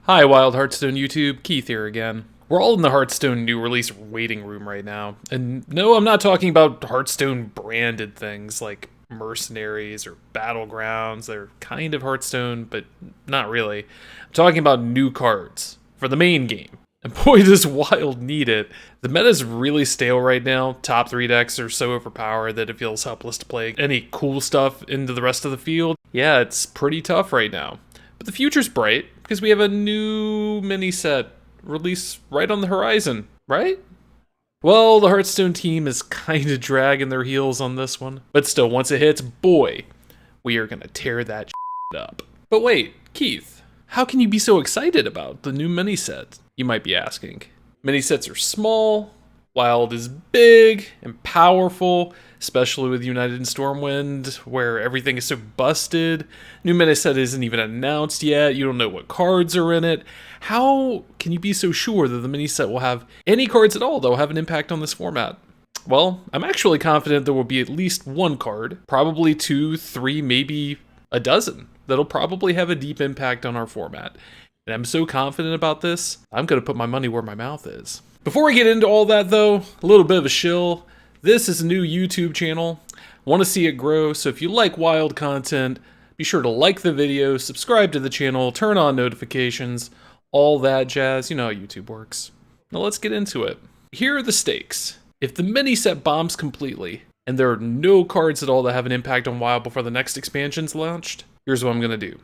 Hi Wild Hearthstone YouTube, Keith here again. We're all in the Hearthstone new release waiting room right now. And no, I'm not talking about Hearthstone branded things like Mercenaries or Battlegrounds. They're kind of Hearthstone, but not really. I'm talking about new cards for the main game. And boy, does Wild need it. The meta's really stale right now. Top 3 decks are so overpowered that it feels helpless to play any cool stuff into the rest of the field. Yeah, it's pretty tough right now. But the future's bright, because we have a new mini set release right on the horizon, right? Well, the Hearthstone team is kind of dragging their heels on this one. But still, once it hits, boy, we are going to tear that up. But wait, Keith, how can you be so excited about the new mini set? You might be asking. Mini sets are small, Wild is big and powerful, especially with United in Stormwind, where everything is so busted. New mini set isn't even announced yet. You don't know what cards are in it. How can you be so sure that the mini set will have any cards at all that will have an impact on this format? Well, I'm actually confident there will be at least one card, probably 2, 3, maybe a dozen, that'll probably have a deep impact on our format. And I'm so confident about this, I'm going to put my money where my mouth is. Before we get into all that though, a little bit of a shill. This is a new YouTube channel. I want to see it grow, so if you like Wild content, be sure to like the video, subscribe to the channel, turn on notifications, all that jazz. You know how YouTube works. Now let's get into it. Here are the stakes. If the mini set bombs completely, and there are no cards at all that have an impact on Wild before the next expansion's launched, here's what I'm going to do.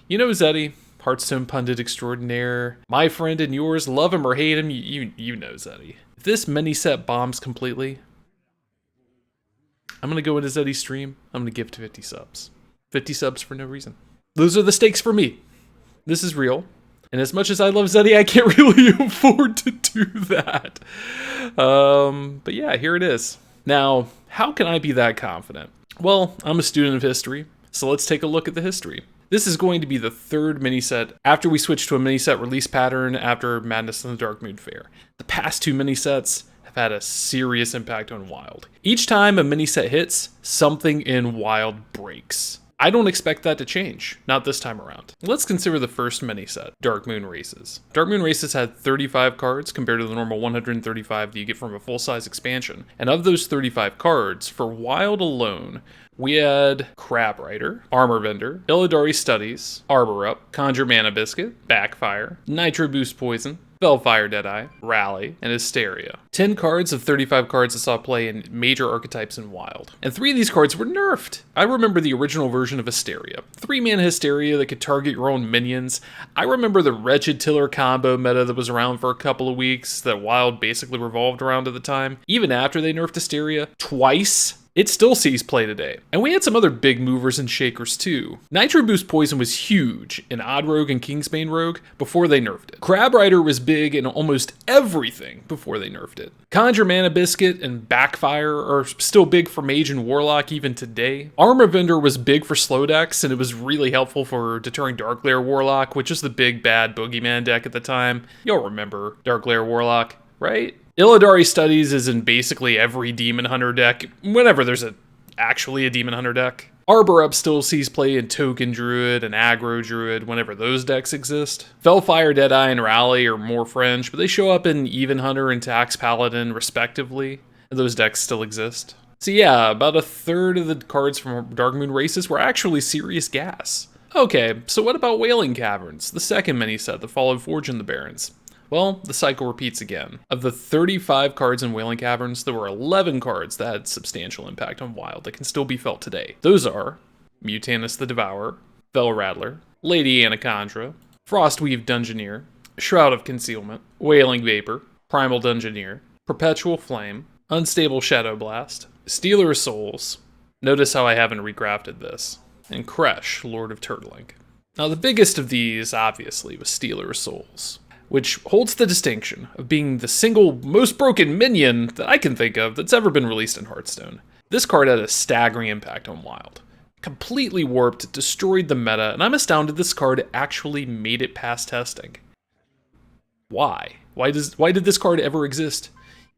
You know Zeddy, Hearthstone pundit extraordinaire, my friend and yours, love him or hate him, you know Zeddy. If this mini set bombs completely, I'm going to go into Zeddy's stream, I'm going to give to 50 subs. 50 subs for no reason. Those are the stakes for me. This is real. And as much as I love Zeddy, I can't really afford to do that. But yeah, here it is. Now, how can I be that confident? Well, I'm a student of history, so let's take a look at the history. This is going to be the third mini set after we switched to a mini set release pattern after Madness in the Dark Moon Fair. The past 2 mini sets have had a serious impact on Wild. Each time a mini set hits, something in Wild breaks. I don't expect that to change, not this time around. Let's consider the first mini set, Dark Moon Races. Dark Moon Races had 35 cards compared to the normal 135 that you get from a full-size expansion. And of those 35 cards, for Wild alone, we had Crab Rider, Armor Vendor, Illidari Studies, Arbor Up, Conjure Mana Biscuit, Backfire, Nitro Boost Poison, Spellfire Deadeye, Rally, and Hysteria. 10 cards of 35 cards that saw play in major archetypes in Wild. And 3 of these cards were nerfed. I remember the original version of Hysteria. 3-mana Hysteria that could target your own minions. I remember the Wretched Tiller combo meta that was around for a couple of weeks that Wild basically revolved around at the time. Even after they nerfed Hysteria twice, it still sees play today. And we had some other big movers and shakers too. Nitro Boost Poison was huge in Odd Rogue and Kingsbane Rogue before they nerfed it. Crab Rider was big in almost everything before they nerfed it. Conjure Mana Biscuit and Backfire are still big for Mage and Warlock even today. Armor Vendor was big for slow decks, and it was really helpful for deterring Dark Lair Warlock, which is the big bad boogeyman deck at the time. You'll remember Dark Lair Warlock, right? Illidari Studies is in basically every Demon Hunter deck, whenever there's actually a Demon Hunter deck. Arbor Up still sees play in Token Druid and Aggro Druid whenever those decks exist. Spellfire Deadeye and Rally are more fringe, but they show up in Even Hunter and Tax Paladin respectively, and those decks still exist. So yeah, about a third of the cards from Dark Moon Races were actually serious gas. Okay, so what about Wailing Caverns, the second mini set that followed Forge in the Barrens? Well, the cycle repeats again. Of the 35 cards in Wailing Caverns, there were 11 cards that had substantial impact on Wild that can still be felt today. Those are Mutanus the Devourer, Fell Rattler, Lady Anacondra, Frostweave Dungeoneer, Shroud of Concealment, Wailing Vapor, Primal Dungeoneer, Perpetual Flame, Unstable Shadow Blast, Stealer of Souls, notice how I haven't recrafted this, and Kresh, Lord of Turtling. Now the biggest of these, obviously, was Stealer of Souls, which holds the distinction of being the single most broken minion that I can think of that's ever been released in Hearthstone. This card had a staggering impact on Wild. Completely warped, destroyed the meta, and I'm astounded this card actually made it past testing. Why? Why did this card ever exist?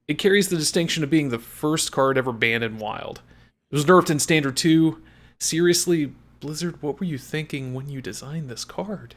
It carries the distinction of being the first card ever banned in Wild. It was nerfed in Standard 2. Seriously, Blizzard, what were you thinking when you designed this card?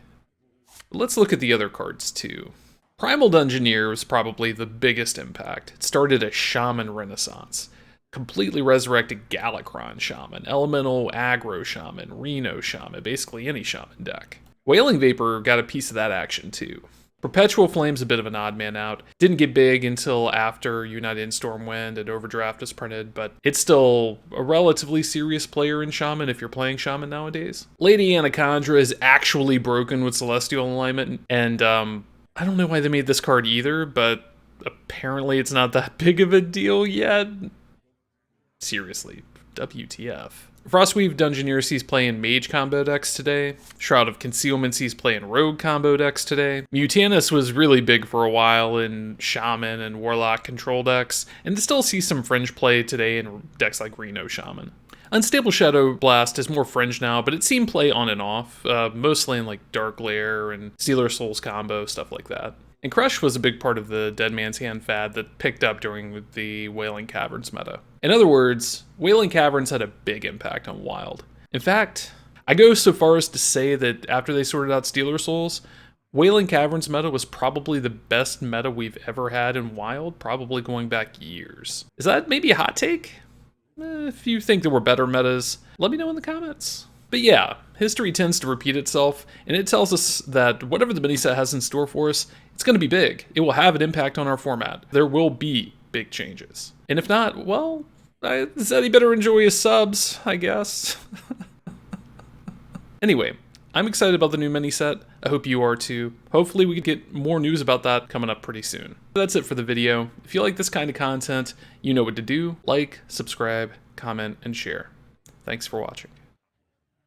Let's look at the other cards too. Primal Dungeoneer was probably the biggest impact. It started a Shaman Renaissance. Completely resurrected Galakron Shaman, Elemental Aggro Shaman, Reno Shaman, basically any Shaman deck. Wailing Vapor got a piece of that action too. Perpetual Flame's a bit of an odd man out. Didn't get big until after United in Stormwind and Overdraft was printed, but it's still a relatively serious player in Shaman if you're playing Shaman nowadays. Lady Anacondra is actually broken with Celestial Alignment, and I don't know why they made this card either, but apparently it's not that big of a deal yet. Seriously, WTF. Frostweave Dungeoneer sees play in Mage combo decks today. Shroud of Concealment sees play in Rogue combo decks today. Mutanus was really big for a while in Shaman and Warlock control decks, and still sees some fringe play today in decks like Reno Shaman. Unstable Shadow Blast is more fringe now, but it's seen play on and off, mostly in like Dark Lair and Stealer Souls combo, stuff like that. And Crush was a big part of the Dead Man's Hand fad that picked up during the Wailing Caverns meta. In other words, Wailing Caverns had a big impact on Wild. In fact, I go so far as to say that after they sorted out Stealer Souls, Wailing Caverns meta was probably the best meta we've ever had in Wild, probably going back years. Is that maybe a hot take? If you think there were better metas, let me know in the comments. But yeah, history tends to repeat itself, and it tells us that whatever the mini-set has in store for us, it's going to be big. It will have an impact on our format. There will be big changes. And if not, well, Zeddy better enjoy his subs, I guess. Anyway, I'm excited about the new mini-set. I hope you are too. Hopefully we can get more news about that coming up pretty soon. That's it for the video. If you like this kind of content, you know what to do. Like, subscribe, comment, and share. Thanks for watching.